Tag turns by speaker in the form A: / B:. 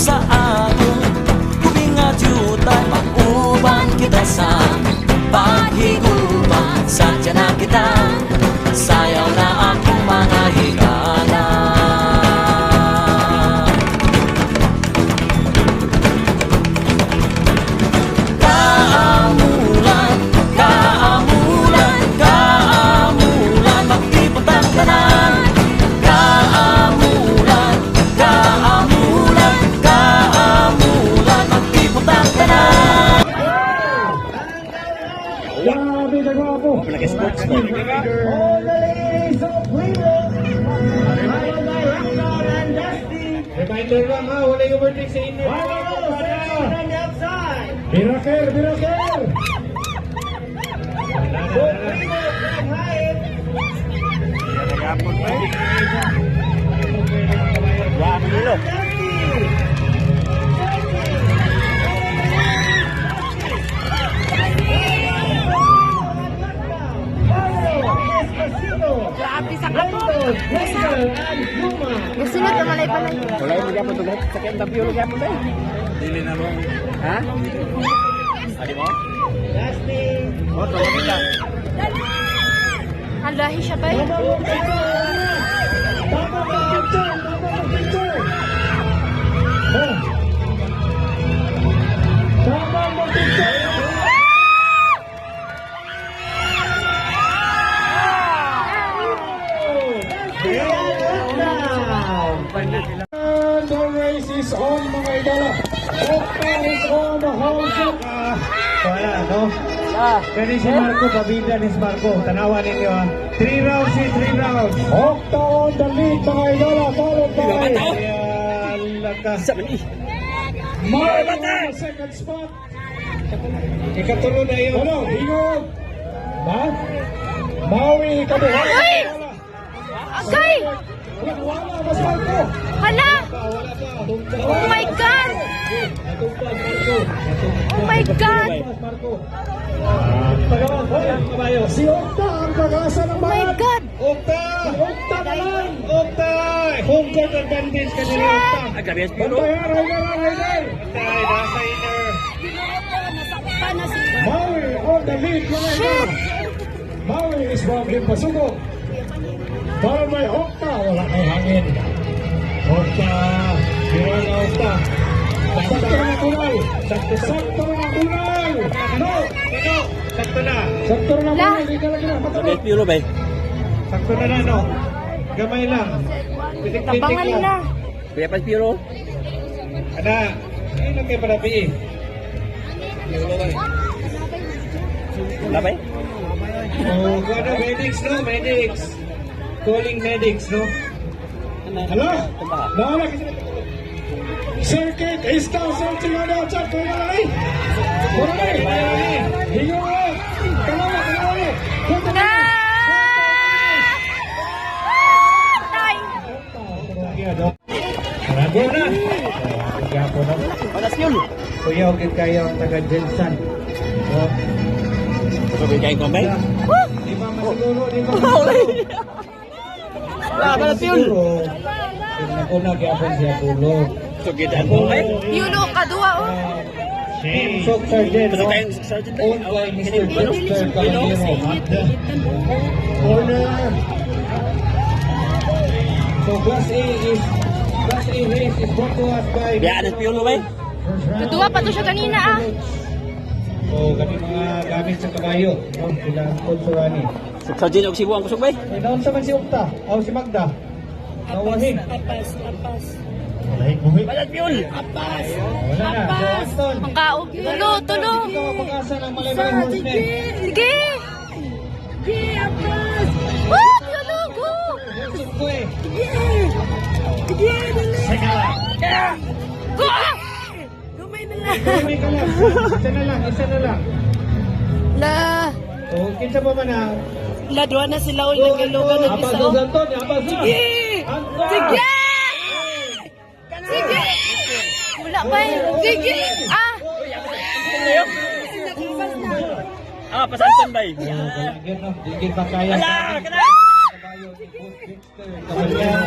A: sa akong kubing nga jutay, mag-uban kita sa paghigupan. Sadya na kita, sayaw na akong mga higala. Kaamulan, kaamulan, kaamulan, magtipot ang tanan. Kaamulan, kaamulan, kaamulan, magtipot ang tanan.
B: Grabe na gwapo.
C: Sports ko.
B: All the ladies of Cleveland. Final director and Dusty.
C: Reminder lang ha, wala yung overtake sa inyo.
B: Final section on the outside. Miracle, miracle. Good Cleveland from Hyatt.
C: Wow, nilo.
D: Grabe sa kato. Gusunod na malay pala.
C: Wala yung magyapon ito. Sakyan tabiyo magyapon tayo. Dili na mo. Ha? Adi mo? O, tulogin ka.
D: Ang lahi siya ba eh?
B: The race is on, mga idala. Okta is on the whole shot. Wala, no? Pwede si Marco, pabida ni si Marco. Tanawan ninyo, ha? 3 rounds, 3 rounds. Okta on the lead, mga idala. Followed by... Lakas. Marco on the second spot. Ikatulo na yun. Ano? Hingog. Ba? Maui, ikabuhay.
D: Ay! Agay!
B: Wala, mas Marco.
D: Hala! Oh my God! Oh my God!
B: Si Okta ang pag-asa ng
D: Oh my
B: bayan.
D: God!
B: Okta! Okta na lang! Okta! Home court advantage ka nila, Okta.
C: Agabi ang
B: Okta, Ryder!
C: Tay, nasa inner.
B: Maui on the lead, mga ito. Maui is walking pasugok. Followed by Okta. Wala kay hangin. Okta. Hero na Okta. Sakto na kunal. Sakto na kunal. No!
C: Sakto na.
B: Sakto na kunal. Hindi ka lagi na.
C: Agabi ang pilo ba eh?
B: Sakto na no. Gamay lang.
D: Tabangan na.
C: Kaya pa pilo.
B: Ada. Ayun lang kayo para piin.
C: Wala ba eh?
B: Oh, ano, medics, no? Medics. Calling medics, no? Hello? Naala kasi na. Circuit is now searching on the outside. Kaya na rin. Kaya na rin. Hingo mo. Kalawa. Punta na.
D: Tay!
B: Rago na. Gapo na.
C: Panas yun.
B: Kuya, okay kayo ang taga-Jensan.
C: Sabi kayo kumbay?
B: Di ba masiguro? Di ba
C: Wala, panas yun.
B: Una gyapon siya tulog.
C: So, gitaan po kayo.
D: Yulo ka duwa oh.
B: Sok Sergeant,
C: Ano
B: no?
C: tayong sergeant tayo?
B: Owned by Mr. Dexter Caballero. Corner. So Class A race is brought to us by...
C: Biyaan ang pilo ba eh?
D: Tutuwa pa to siya kanina ah.
B: So kami mga gamit sa kabayo. No? Sila ang sponsorani.
C: Sergeant og sibo ang kusog ba eh?
B: Eh, naon sa man si Ukta? O si Magda? Nawahig. Walahig buhi.
C: Panas yun!
B: Wala na. So Anton.
D: Ang kaog. Tulo.
B: Ikaw ang pag-asa ng Malaybay Horsemen.
D: Sige! Oh! Tulo ko!
B: Herzog ko eh.
D: Go!
B: Kami ka lang. Isa na lang.
D: La!
B: So, kinsa pa man na?
D: Ladwa na sila ulit ng ilugan ng
B: Apa
D: isa
B: sa
D: oh.
B: Anton? Apa sa?
D: Sige! Sige! Wala pa eh. Sige! Ah!
C: Ah, pasanton ba eh?
B: Kalagyan no. Digil pa kaya.
C: Ala! Kana!
B: Caballero.